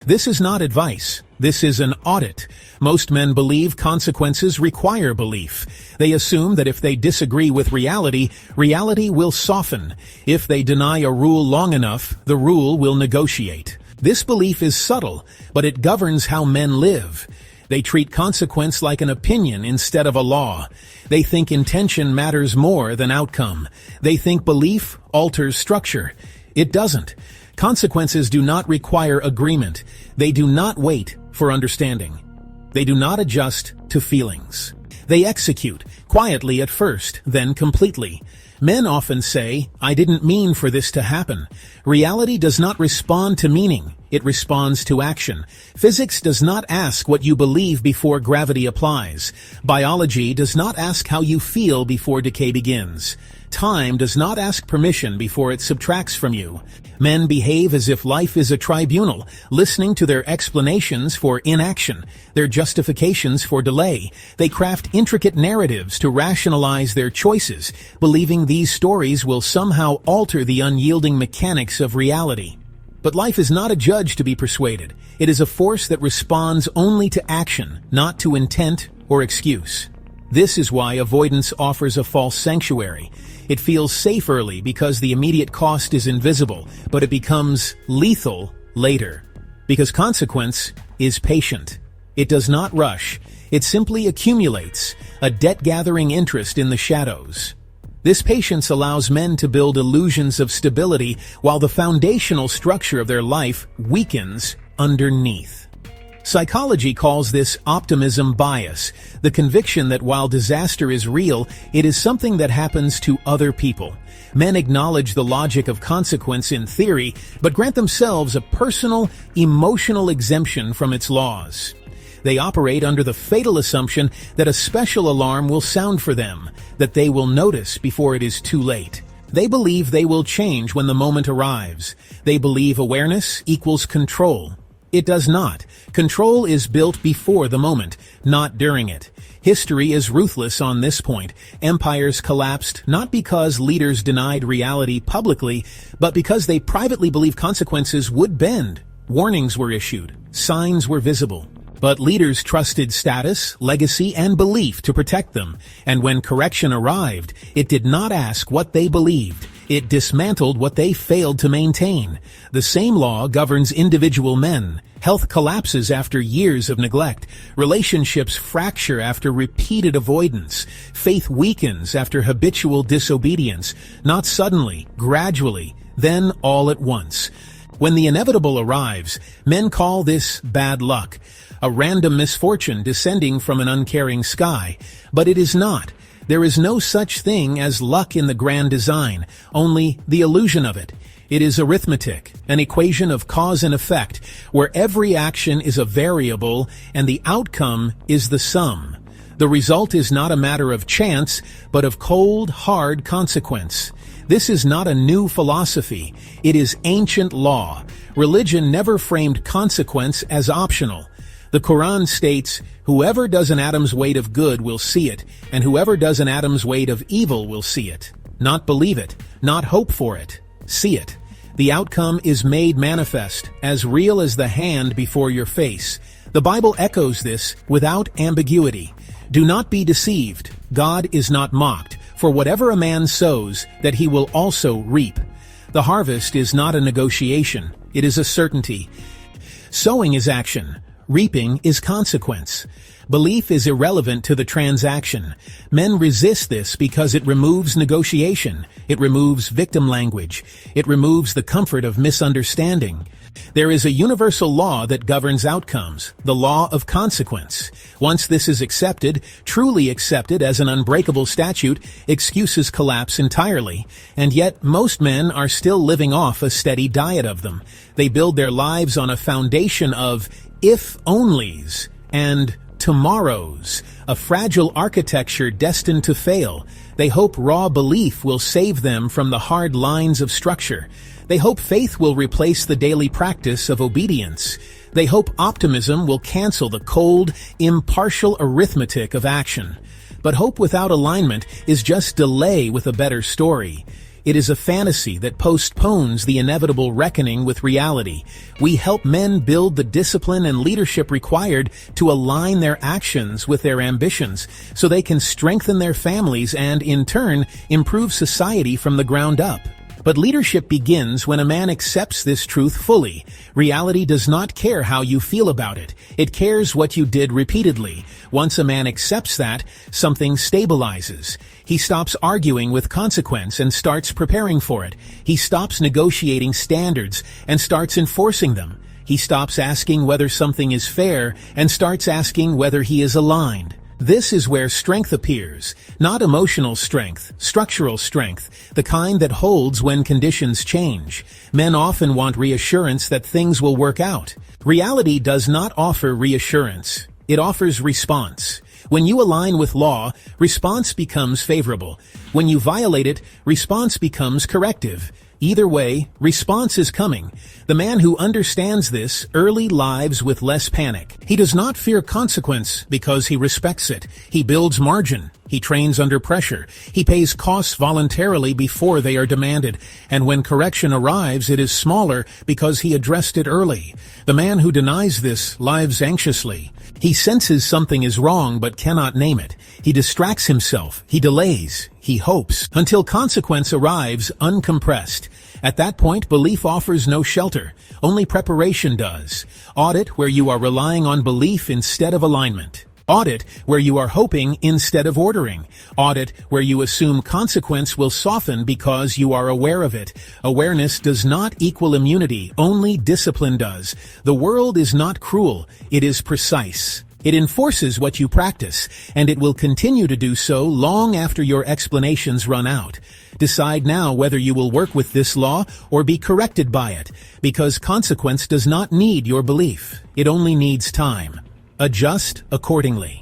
This is not advice. This is an audit. Most men believe consequences require belief. They assume that if they disagree with reality, reality will soften. If they deny a rule long enough, the rule will negotiate. This belief is subtle, but it governs how men live. They treat consequence like an opinion instead of a law. They think intention matters more than outcome. They think belief alters structure. It doesn't. Consequences do not require agreement. They do not wait for understanding. They do not adjust to feelings. They execute, quietly at first, then completely. Men often say, "I didn't mean for this to happen." Reality does not respond to meaning. It responds to action. Physics does not ask what you believe before gravity applies. Biology does not ask how you feel before decay begins. Time does not ask permission before it subtracts from you. Men behave as if life is a tribunal, listening to their explanations for inaction, their justifications for delay. They craft intricate narratives to rationalize their choices, believing these stories will somehow alter the unyielding mechanics of reality. But life is not a judge to be persuaded. It is a force that responds only to action, not to intent or excuse. This is why avoidance offers a false sanctuary. It feels safe early because the immediate cost is invisible, but it becomes lethal later. Because consequence is patient. It does not rush. It simply accumulates, a debt-gathering interest in the shadows. This patience allows men to build illusions of stability while the foundational structure of their life weakens underneath. Psychology calls this optimism bias, the conviction that while disaster is real, it is something that happens to other people. Men acknowledge the logic of consequence in theory, but grant themselves a personal, emotional exemption from its laws. They operate under the fatal assumption that a special alarm will sound for them, that they will notice before it is too late. They believe they will change when the moment arrives. They believe awareness equals control. It does not. Control is built before the moment, not during it. History is ruthless on this point. Empires collapsed not because leaders denied reality publicly, but because they privately believed consequences would bend. Warnings were issued. Signs were visible. But leaders trusted status, legacy, and belief to protect them. And when correction arrived, it did not ask what they believed. It dismantled what they failed to maintain. The same law governs individual men. Health collapses after years of neglect. Relationships fracture after repeated avoidance. Faith weakens after habitual disobedience. Not suddenly, gradually, then all at once. When the inevitable arrives, men call this bad luck, a random misfortune descending from an uncaring sky. But it is not. There is no such thing as luck in the grand design, only the illusion of it. It is arithmetic, an equation of cause and effect, where every action is a variable and the outcome is the sum. The result is not a matter of chance, but of cold, hard consequence. This is not a new philosophy. It is ancient law. Religion never framed consequence as optional. The Quran states, "Whoever does an atom's weight of good will see it, and whoever does an atom's weight of evil will see it." Not believe it, not hope for it. See it. The outcome is made manifest, as real as the hand before your face. The Bible echoes this without ambiguity. Do not be deceived. God is not mocked. For whatever a man sows, that he will also reap. The harvest is not a negotiation. It is a certainty. Sowing is action. Reaping is consequence. Belief is irrelevant to the transaction. Men resist this because it removes negotiation. It removes victim language. It removes the comfort of misunderstanding. There is a universal law that governs outcomes, the law of consequence. Once this is accepted, truly accepted as an unbreakable statute, excuses collapse entirely. And yet, most men are still living off a steady diet of them. They build their lives on a foundation of if-onlys and tomorrows, a fragile architecture destined to fail. They hope raw belief will save them from the hard lines of structure. They hope faith will replace the daily practice of obedience. They hope optimism will cancel the cold, impartial arithmetic of action. But hope without alignment is just delay with a better story. It is a fantasy that postpones the inevitable reckoning with reality. We help men build the discipline and leadership required to align their actions with their ambitions, so they can strengthen their families and, in turn, improve society from the ground up. But leadership begins when a man accepts this truth fully. Reality does not care how you feel about it. It cares what you did repeatedly. Once a man accepts that, something stabilizes. He stops arguing with consequence and starts preparing for it. He stops negotiating standards and starts enforcing them. He stops asking whether something is fair and starts asking whether he is aligned. This is where strength appears, not emotional strength, structural strength, the kind that holds when conditions change. Men often want reassurance that things will work out. Reality does not offer reassurance. It offers response. When you align with law, response becomes favorable. When you violate it, response becomes corrective. Either way, response is coming. The man who understands this early lives with less panic. He does not fear consequence because he respects it. He builds margin. He trains under pressure. He pays costs voluntarily before they are demanded. And when correction arrives, it is smaller because he addressed it early. The man who denies this lives anxiously. He senses something is wrong but cannot name it. He distracts himself. He delays. He hopes until consequence arrives uncompressed. At that point, belief offers no shelter. Only preparation does. Audit where you are relying on belief instead of alignment. Audit where you are hoping instead of ordering. Audit where you assume consequence will soften because you are aware of it. Awareness does not equal immunity, only discipline does. The world is not cruel, it is precise. It enforces what you practice, and it will continue to do so long after your explanations run out. Decide now whether you will work with this law or be corrected by it, because consequence does not need your belief. It only needs time. Adjust accordingly.